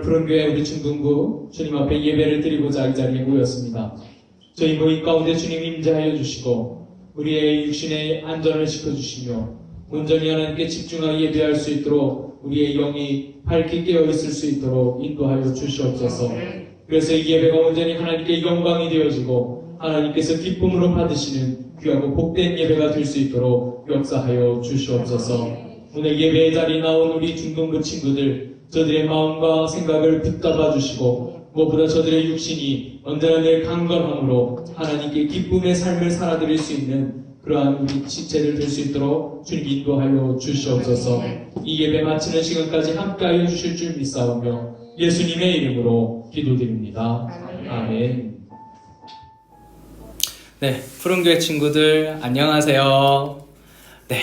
푸른교회 우리 중등부 주님 앞에 예배를 드리고자 이 자리에 모였습니다. 저희 모임 가운데 주님 임재하여 주시고 우리의 육신의 안전을 지켜주시며 온전히 하나님께 집중하여 예배할 수 있도록 우리의 영이 밝게 깨어있을 수 있도록 인도하여 주시옵소서. 그래서 이 예배가 온전히 하나님께 영광이 되어지고 하나님께서 기쁨으로 받으시는 귀하고 복된 예배가 될 수 있도록 역사하여 주시옵소서. 오늘 예배의 자리에 나온 우리 중동부 친구들, 저들의 마음과 생각을 붙잡아 주시고 무엇보다 저들의 육신이 언제나 늘 강건함으로 하나님께 기쁨의 삶을 살아드릴 수 있는 그러한 우리 지체들 될 수 있도록 주님 인도하여 주시옵소서. 이 예배 마치는 시간까지 함께하여 주실 줄 믿사오며 예수님의 이름으로 기도드립니다. 아멘. 네, 푸른교회 친구들 안녕하세요. 네,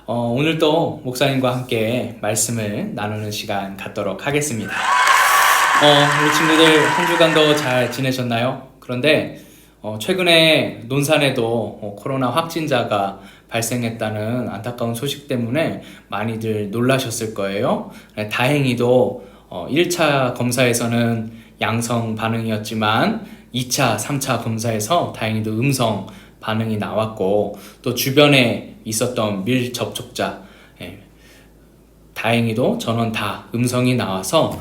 오늘 또 목사님과 함께 말씀을 나누는 시간 갖도록 하겠습니다. 우리 친구들 한 주간도 잘 지내셨나요? 그런데 최근에 논산에도 코로나 확진자가 발생했다는 안타까운 소식 때문에 많이들 놀라셨을 거예요. 다행히도 1차 검사에서는 양성 반응이었지만 2차, 3차 검사에서 다행히도 음성 반응이 나왔고 또 주변에 있었던 밀접촉자 다행히도 전원 다 음성이 나와서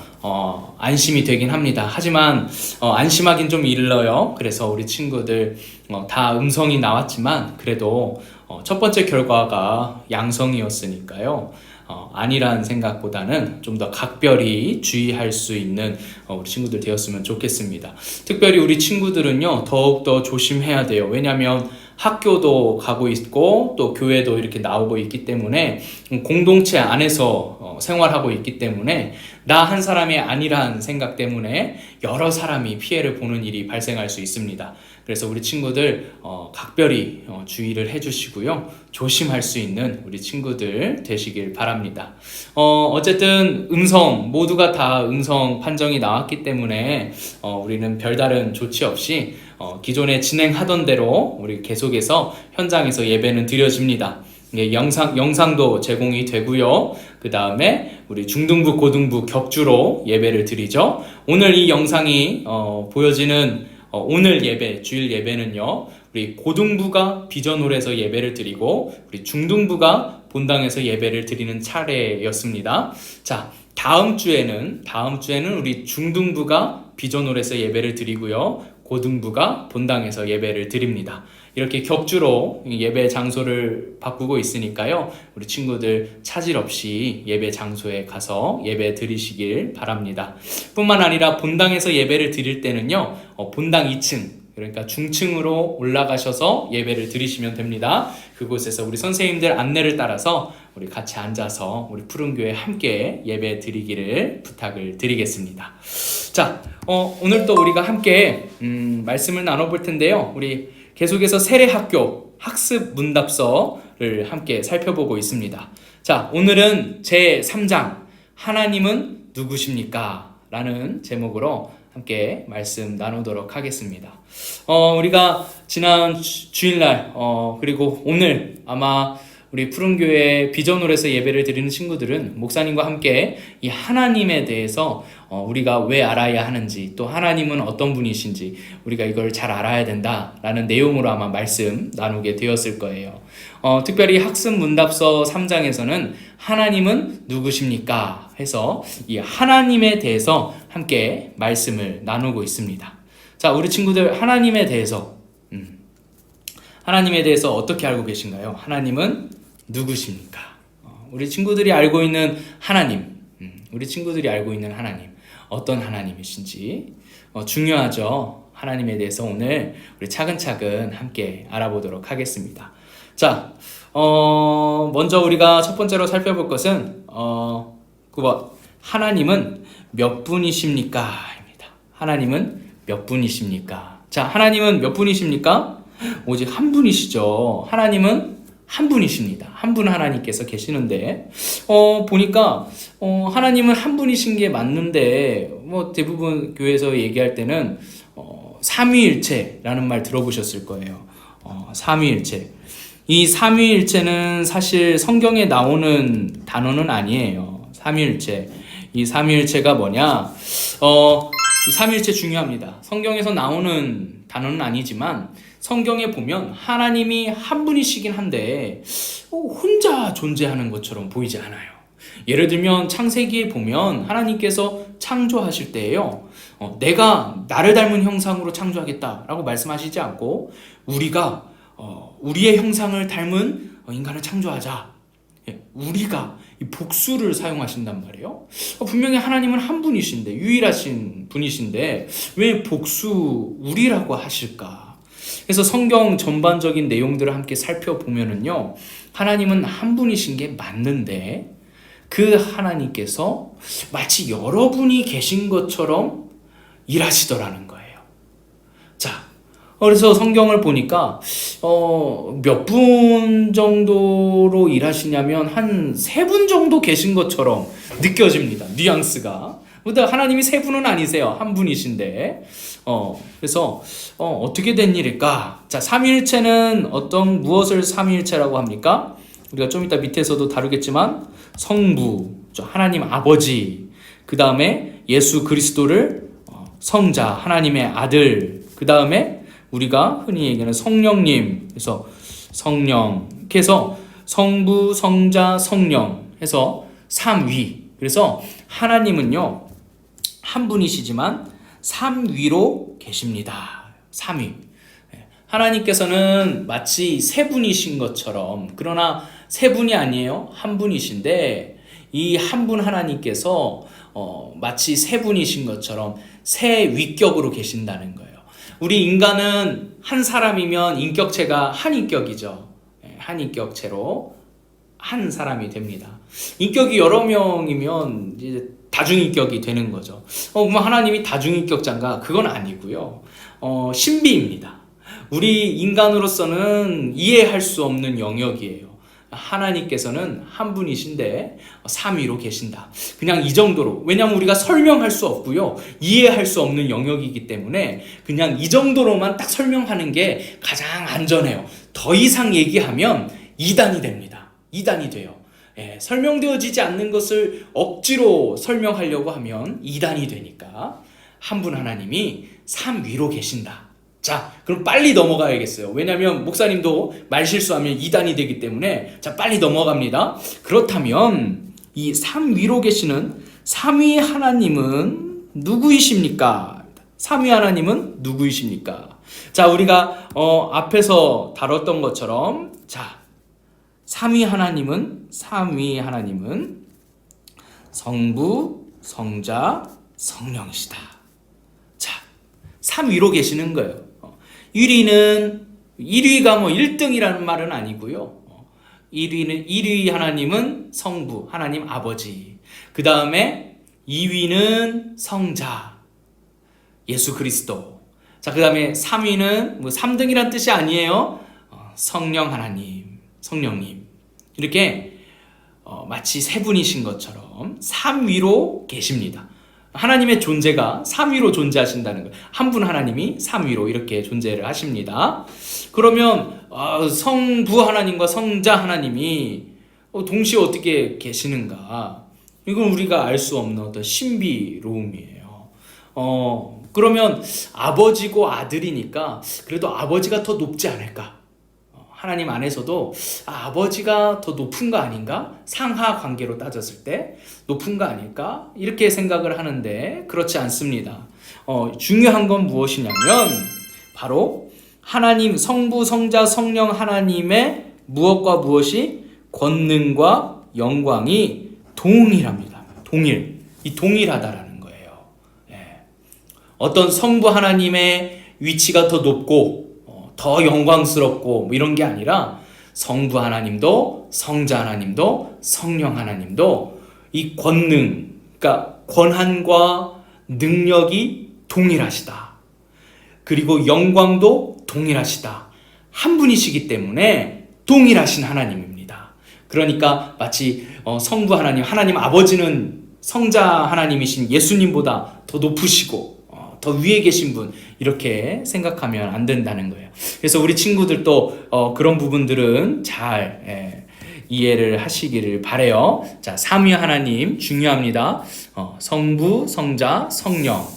안심이 되긴 합니다. 하지만 안심하긴 좀 일러요. 그래서 우리 친구들 다 음성이 나왔지만 그래도 첫 번째 결과가 양성이었으니까요. 아니란 생각보다는 좀 더 각별히 주의할 수 있는 우리 친구들 되었으면 좋겠습니다. 특별히 우리 친구들은요, 더욱더 조심해야 돼요. 왜냐하면 학교도 가고 있고 또 교회도 이렇게 나오고 있기 때문에 공동체 안에서 생활하고 있기 때문에 나 한 사람이 아니란 생각 때문에 여러 사람이 피해를 보는 일이 발생할 수 있습니다. 그래서 우리 친구들 각별히 주의를 해주시고요. 조심할 수 있는 우리 친구들 되시길 바랍니다. 어쨌든 모두가 다 음성 판정이 나왔기 때문에 우리는 별다른 조치 없이 기존에 진행하던 대로 우리 계속해서 현장에서 예배는 드려집니다. 영상도 제공이 되고요. 그 다음에 우리 중등부, 고등부 격주로 예배를 드리죠. 오늘 이 영상이 보여지는 오늘 예배, 주일 예배는요, 우리 고등부가 비전홀에서 예배를 드리고 우리 중등부가 본당에서 예배를 드리는 차례였습니다. 자, 다음 주에는 우리 중등부가 비전홀에서 예배를 드리고요, 고등부가 본당에서 예배를 드립니다. 이렇게 격주로 예배 장소를 바꾸고 있으니까요, 우리 친구들 차질 없이 예배 장소에 가서 예배 드리시길 바랍니다. 뿐만 아니라 본당에서 예배를 드릴 때는요, 본당 2층, 그러니까 중층으로 올라가셔서 예배를 드리시면 됩니다. 그곳에서 우리 선생님들 안내를 따라서 우리 같이 앉아서 우리 푸른교회 함께 예배 드리기를 부탁을 드리겠습니다. 자, 오늘 또 우리가 함께 말씀을 나눠볼 텐데요. 우리 계속해서 세례학교 학습 문답서를 함께 살펴보고 있습니다. 자, 오늘은 제3장 하나님은 누구십니까? 라는 제목으로 함께 말씀 나누도록 하겠습니다. 우리가 지난 주일날 그리고 오늘 아마 우리 푸른교회 비전홀에서 예배를 드리는 친구들은 목사님과 함께 이 하나님에 대해서 우리가 왜 알아야 하는지, 또 하나님은 어떤 분이신지 우리가 이걸 잘 알아야 된다라는 내용으로 아마 말씀 나누게 되었을 거예요. 특별히 학습 문답서 3장에서는 하나님은 누구십니까? 해서 이 하나님에 대해서 함께 말씀을 나누고 있습니다. 자, 우리 친구들 하나님에 대해서 어떻게 알고 계신가요? 하나님은 누구십니까? 우리 친구들이 알고 있는 하나님, 어떤 하나님이신지 중요하죠. 하나님에 대해서 오늘 우리 차근차근 함께 알아보도록 하겠습니다. 자, 먼저 우리가 첫 번째로 살펴볼 것은 9번 하나님은 몇 분이십니까? 입니다. 하나님은 몇 분이십니까? 자, 하나님은 몇 분이십니까? 오직 한 분이시죠. 하나님은 한 분이십니다. 한 분 하나님께서 계시는데 보니까 하나님은 한 분이신 게 맞는데 대부분 교회에서 얘기할 때는 삼위일체라는 말 들어보셨을 거예요. 삼위일체. 이 삼위일체는 사실 성경에 나오는 단어는 아니에요. 삼위일체. 이 삼위일체가 뭐냐? 이 삼위일체 중요합니다. 성경에서 나오는 단어는 아니지만 성경에 보면 하나님이 한 분이시긴 한데 혼자 존재하는 것처럼 보이지 않아요. 예를 들면 창세기에 보면 하나님께서 창조하실 때에요. 내가 나를 닮은 형상으로 창조하겠다라고 말씀하시지 않고 우리가 우리의 형상을 닮은 인간을 창조하자. 우리가 이 복수를 사용하신단 말이에요. 분명히 하나님은 한 분이신데 유일하신 분이신데 왜 복수 우리라고 하실까? 그래서 성경 전반적인 내용들을 함께 살펴보면은요, 하나님은 한 분이신 게 맞는데 그 하나님께서 마치 여러분이 계신 것처럼 일하시더라는 거예요. 자, 그래서 성경을 보니까 몇 분 정도로 일하시냐면 한 3분 정도 계신 것처럼 느껴집니다. 뉘앙스가. 근데 하나님이 3분은 아니세요. 한 분이신데. 그래서 어떻게 된 일일까? 자, 삼위일체는 무엇을 삼위일체라고 합니까? 우리가 좀 이따 밑에서도 다루겠지만 성부, 하나님 아버지, 그 다음에 예수 그리스도를 성자, 하나님의 아들, 그 다음에 우리가 흔히 얘기하는 성령님, 그래서 성령, 이렇게 해서 성부, 성자, 성령 해서 삼위. 그래서 하나님은요, 한 분이시지만 삼위로 계십니다. 삼위. 하나님께서는 마치 3분이신 것처럼, 그러나 3분이 아니에요. 한 분이신데 이 한 분 하나님께서 마치 3분이신 것처럼 세 위격으로 계신다는 거예요. 우리 인간은 한 사람이면 인격체가 한 인격이죠. 한 인격체로 한 사람이 됩니다. 인격이 여러 명이면 이제 다중인격이 되는 거죠. 그럼 하나님이 다중인격자인가? 그건 아니고요. 신비입니다. 우리 인간으로서는 이해할 수 없는 영역이에요. 하나님께서는 한 분이신데 삼위로 계신다. 그냥 이 정도로. 왜냐하면 우리가 설명할 수 없고요. 이해할 수 없는 영역이기 때문에 그냥 이 정도로만 딱 설명하는 게 가장 안전해요. 더 이상 얘기하면 이단이 됩니다. 이단이 돼요. 설명되어지지 않는 것을 억지로 설명하려고 하면 이단이 되니까 한 분 하나님이 삼위로 계신다. 자, 그럼 빨리 넘어가야겠어요. 왜냐하면 목사님도 말 실수하면 이단이 되기 때문에 자, 빨리 넘어갑니다. 그렇다면 이 삼위로 계시는 삼위 하나님은 누구이십니까? 삼위 하나님은 누구이십니까? 자, 우리가 앞에서 다뤘던 것처럼 자, 삼위 하나님은 성부, 성자, 성령이시다. 자, 삼위로 계시는 거예요. 1위가 1등이라는 말은 아니고요. 1위 하나님은 성부, 하나님 아버지. 그 다음에 2위는 성자, 예수 그리스도. 자, 그 다음에 3위는 3등이란 뜻이 아니에요. 성령 하나님, 성령님. 이렇게 마치 3분이신 것처럼 3위로 계십니다. 하나님의 존재가 3위로 존재하신다는 거예요. 한 분 하나님이 3위로 이렇게 존재를 하십니다. 그러면 성부 하나님과 성자 하나님이 동시에 어떻게 계시는가? 이건 우리가 알 수 없는 어떤 신비로움이에요. 그러면 아버지고 아들이니까 그래도 아버지가 더 높지 않을까? 하나님 안에서도 아버지가 더 높은 거 아닌가? 상하 관계로 따졌을 때 높은 거 아닐까? 이렇게 생각을 하는데 그렇지 않습니다. 중요한 건 무엇이냐면 바로 하나님 성부 성자 성령 하나님의 무엇과 무엇이 권능과 영광이 동일합니다. 이 동일하다라는 거예요. 어떤 성부 하나님의 위치가 더 높고 더 영광스럽고 이런 게 아니라 성부 하나님도 성자 하나님도 성령 하나님도 이 권능, 그러니까 권한과 능력이 동일하시다. 그리고 영광도 동일하시다. 한 분이시기 때문에 동일하신 하나님입니다. 그러니까 마치 성부 하나님 아버지는 성자 하나님이신 예수님보다 더 높으시고 더 위에 계신 분 이렇게 생각하면 안 된다는 거예요. 그래서 우리 친구들도 그런 부분들은 잘 이해를 하시기를 바래요. 자, 삼위 하나님 중요합니다. 성부, 성자, 성령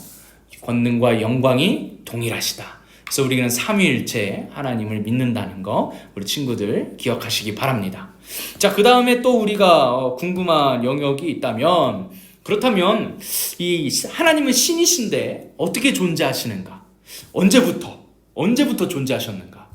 권능과 영광이 동일하시다. 그래서 우리는 삼위일체 하나님을 믿는다는 거 우리 친구들 기억하시기 바랍니다. 자, 그 다음에 또 우리가 궁금한 영역이 있다면, 그렇다면 이 하나님은 신이신데 어떻게 존재하시는가? 언제부터 존재하셨는가?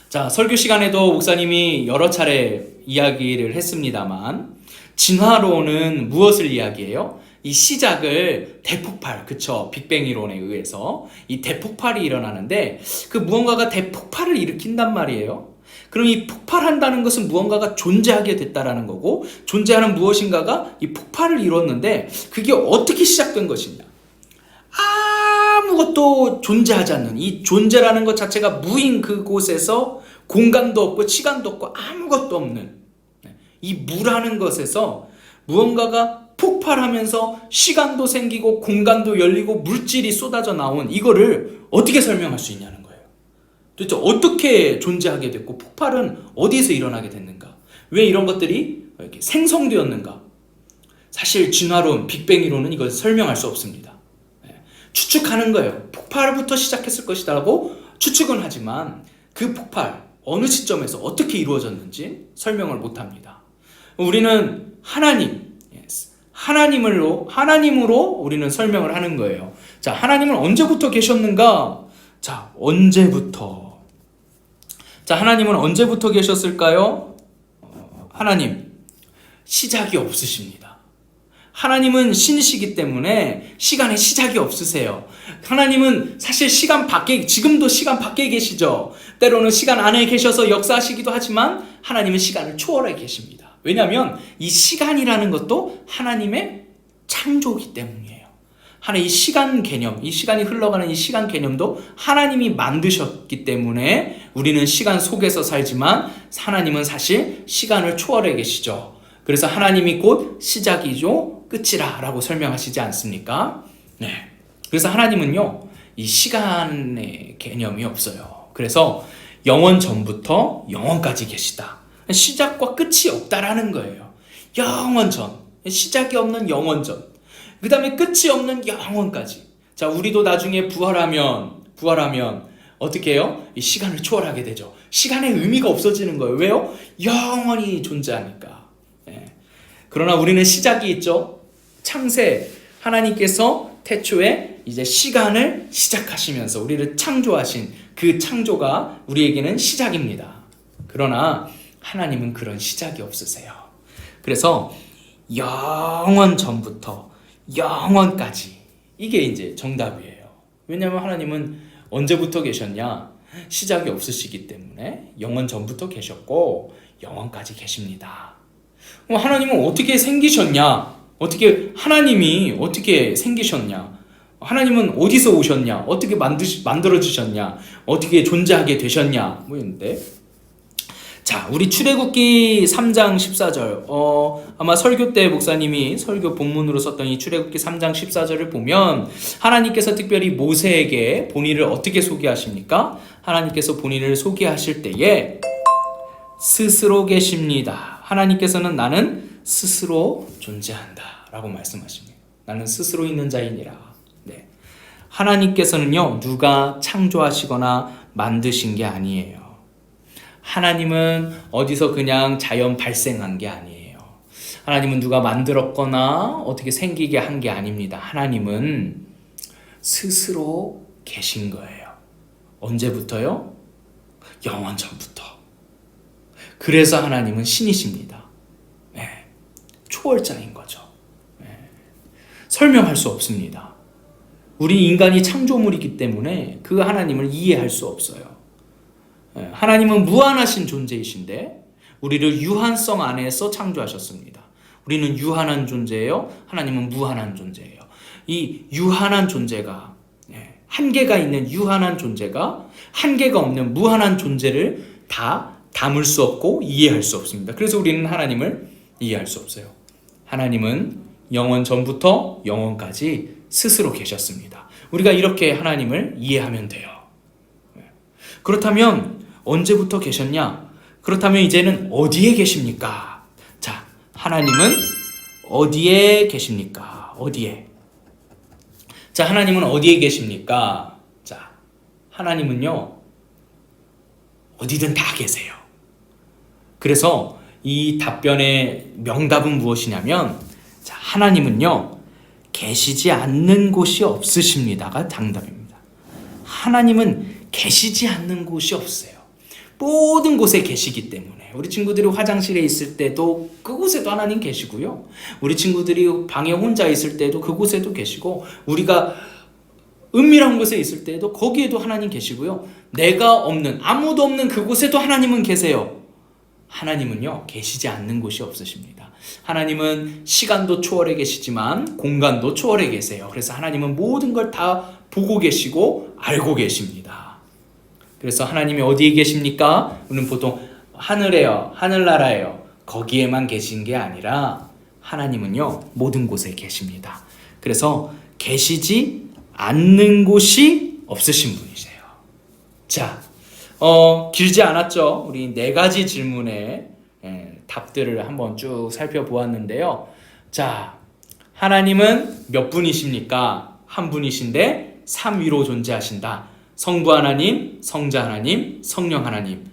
자, 설교 시간에도 목사님이 여러 차례 이야기를 했습니다만, 진화론은 무엇을 이야기해요? 이 시작을 대폭발, 그쵸? 빅뱅 이론에 의해서 이 대폭발이 일어나는데, 그 무언가가 대폭발을 일으킨단 말이에요. 그럼 이 폭발한다는 것은 무언가가 존재하게 됐다라는 거고, 존재하는 무엇인가가 이 폭발을 이뤘는데, 그게 어떻게 시작된 것이냐? 아무것도 존재하지 않는, 이 존재라는 것 자체가 무인 그곳에서 공간도 없고 시간도 없고 아무것도 없는 이 무라는 것에서 무언가가 폭발하면서 시간도 생기고 공간도 열리고 물질이 쏟아져 나온 이거를 어떻게 설명할 수 있냐는 거예요. 도대체 어떻게 존재하게 됐고 폭발은 어디에서 일어나게 됐는가? 왜 이런 것들이 이렇게 생성되었는가? 사실 진화론, 빅뱅 이론은 이걸 설명할 수 없습니다. 추측하는 거예요. 폭발부터 시작했을 것이라고 추측은 하지만 그 폭발 어느 시점에서 어떻게 이루어졌는지 설명을 못합니다. 우리는 하나님으로 우리는 설명을 하는 거예요. 자, 하나님은 언제부터 계셨는가? 자, 하나님은 언제부터 계셨을까요? 하나님, 시작이 없으십니다. 하나님은 신이시기 때문에 시간에 시작이 없으세요. 하나님은 사실 지금도 시간 밖에 계시죠. 때로는 시간 안에 계셔서 역사하시기도 하지만 하나님은 시간을 초월해 계십니다. 왜냐하면 이 시간이라는 것도 하나님의 창조이기 때문이에요. 이 시간 개념, 이 시간이 흘러가는 이 시간 개념도 하나님이 만드셨기 때문에 우리는 시간 속에서 살지만 하나님은 사실 시간을 초월해 계시죠. 그래서 하나님이 곧 시작이죠, 끝이라 라고 설명하시지 않습니까? 네. 그래서 하나님은요, 이 시간의 개념이 없어요. 그래서 영원 전부터 영원까지 계시다. 시작과 끝이 없다라는 거예요. 영원 전, 시작이 없는 영원 전, 그 다음에 끝이 없는 영원까지. 자, 우리도 나중에 부활하면 어떻게 해요? 이 시간을 초월하게 되죠. 시간의 의미가 없어지는 거예요. 왜요? 영원히 존재하니까. 네. 그러나 우리는 시작이 있죠. 창세, 하나님께서 태초에 이제 시간을 시작하시면서 우리를 창조하신 그 창조가 우리에게는 시작입니다. 그러나 하나님은 그런 시작이 없으세요. 그래서 영원 전부터 영원까지, 이게 이제 정답이에요. 왜냐하면 하나님은 언제부터 계셨냐? 시작이 없으시기 때문에 영원 전부터 계셨고 영원까지 계십니다. 하나님은 어떻게 생기셨냐? 하나님이 어떻게 생기셨냐? 하나님은 어디서 오셨냐? 어떻게 만들어지셨냐? 어떻게 존재하게 되셨냐? 있는데, 자, 우리 출애굽기 3장 14절, 아마 설교 때 목사님이 설교 본문으로 썼던 이 출애굽기 3장 14절을 보면 하나님께서 특별히 모세에게 본인을 어떻게 소개하십니까? 하나님께서 본인을 소개하실 때에 스스로 계십니다. 하나님께서는 나는 스스로 존재한다 라고 말씀하십니다. 나는 스스로 있는 자이니라. 네. 하나님께서는요, 누가 창조하시거나 만드신 게 아니에요. 하나님은 어디서 그냥 자연 발생한 게 아니에요. 하나님은 누가 만들었거나 어떻게 생기게 한 게 아닙니다. 하나님은 스스로 계신 거예요. 언제부터요? 영원 전부터. 그래서 하나님은 신이십니다. 네. 초월자인 거죠. 네. 설명할 수 없습니다. 우리 인간이 창조물이기 때문에 그 하나님을 이해할 수 없어요. 하나님은 무한하신 존재이신데 우리를 유한성 안에서 창조하셨습니다. 우리는 유한한 존재예요. 하나님은 무한한 존재예요. 이 유한한 존재가, 한계가 있는 유한한 존재가 한계가 없는 무한한 존재를 다 담을 수 없고 이해할 수 없습니다. 그래서 우리는 하나님을 이해할 수 없어요. 하나님은 영원 전부터 영원까지 스스로 계셨습니다. 우리가 이렇게 하나님을 이해하면 돼요. 그렇다면 언제부터 계셨냐? 그렇다면 이제는 어디에 계십니까? 자, 하나님은 어디에 계십니까? 어디에? 자, 하나님은 어디에 계십니까? 자, 하나님은요, 어디든 다 계세요. 그래서 이 답변의 명답은 무엇이냐면, 자, 하나님은요, 계시지 않는 곳이 없으십니다가 정답입니다. 하나님은 계시지 않는 곳이 없어요. 모든 곳에 계시기 때문에. 우리 친구들이 화장실에 있을 때도 그곳에도 하나님 계시고요. 우리 친구들이 방에 혼자 있을 때도 그곳에도 계시고, 우리가 은밀한 곳에 있을 때도 거기에도 하나님 계시고요. 내가 없는, 아무도 없는 그곳에도 하나님은 계세요. 하나님은요, 계시지 않는 곳이 없으십니다. 하나님은 시간도 초월해 계시지만 공간도 초월해 계세요. 그래서 하나님은 모든 걸 다 보고 계시고 알고 계십니다. 그래서 하나님이 어디에 계십니까? 우리는 보통 하늘에요, 하늘나라에요, 거기에만 계신 게 아니라 하나님은요, 모든 곳에 계십니다. 그래서 계시지 않는 곳이 없으신 분이세요. 자, 길지 않았죠? 우리 4가지 질문에 답들을 한번 쭉 살펴보았는데요. 자, 하나님은 몇 분이십니까? 한 분이신데 3위로 존재하신다. 성부 하나님, 성자 하나님, 성령 하나님.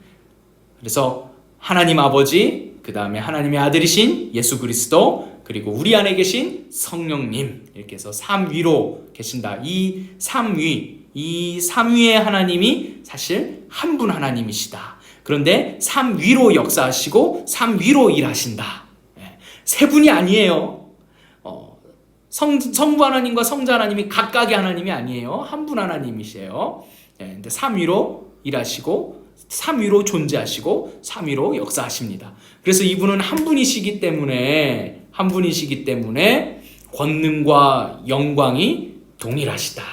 그래서 하나님 아버지, 그 다음에 하나님의 아들이신 예수 그리스도, 그리고 우리 안에 계신 성령님, 이렇게 해서 3위로 계신다. 이 3위의 하나님이 사실 한 분 하나님이시다. 그런데 3위로 역사하시고 3위로 일하신다. 세 분이 아니에요. 성부 하나님과 성자 하나님이 각각의 하나님이 아니에요. 한 분 하나님이세요. 근데 3위로 일하시고 3위로 존재하시고 3위로 역사하십니다. 그래서 이분은 한 분이시기 때문에 권능과 영광이 동일하시다.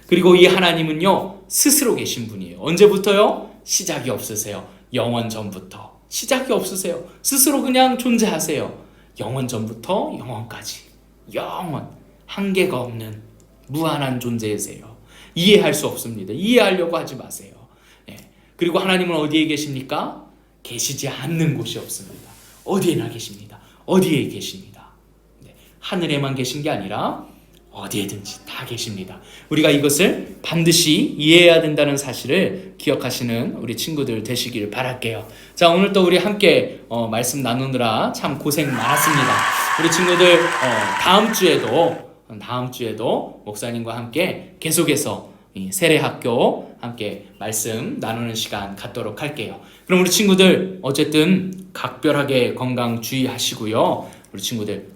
그리고 이 하나님은요, 스스로 계신 분이에요. 언제부터요? 시작이 없으세요. 영원 전부터. 시작이 없으세요. 스스로 그냥 존재하세요. 영원 전부터 영원까지. 영원. 한계가 없는 무한한 존재이세요. 이해할 수 없습니다. 이해하려고 하지 마세요. 그리고 하나님은 어디에 계십니까? 계시지 않는 곳이 없습니다. 어디에나 계십니다. 어디에 계십니다. 하늘에만 계신 게 아니라 어디에든지 다 계십니다. 우리가 이것을 반드시 이해해야 된다는 사실을 기억하시는 우리 친구들 되시길 바랄게요. 자, 오늘 또 우리 함께 말씀 나누느라 참 고생 많았습니다. 우리 친구들 다음 주에도 목사님과 함께 계속해서 이 세례학교 함께 말씀 나누는 시간 갖도록 할게요. 그럼 우리 친구들 어쨌든 각별하게 건강 주의하시고요. 우리 친구들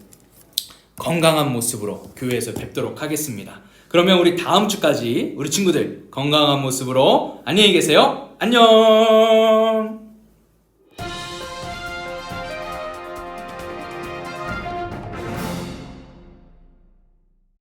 건강한 모습으로 교회에서 뵙도록 하겠습니다. 그러면 우리 다음 주까지 우리 친구들 건강한 모습으로 안녕히 계세요. 안녕.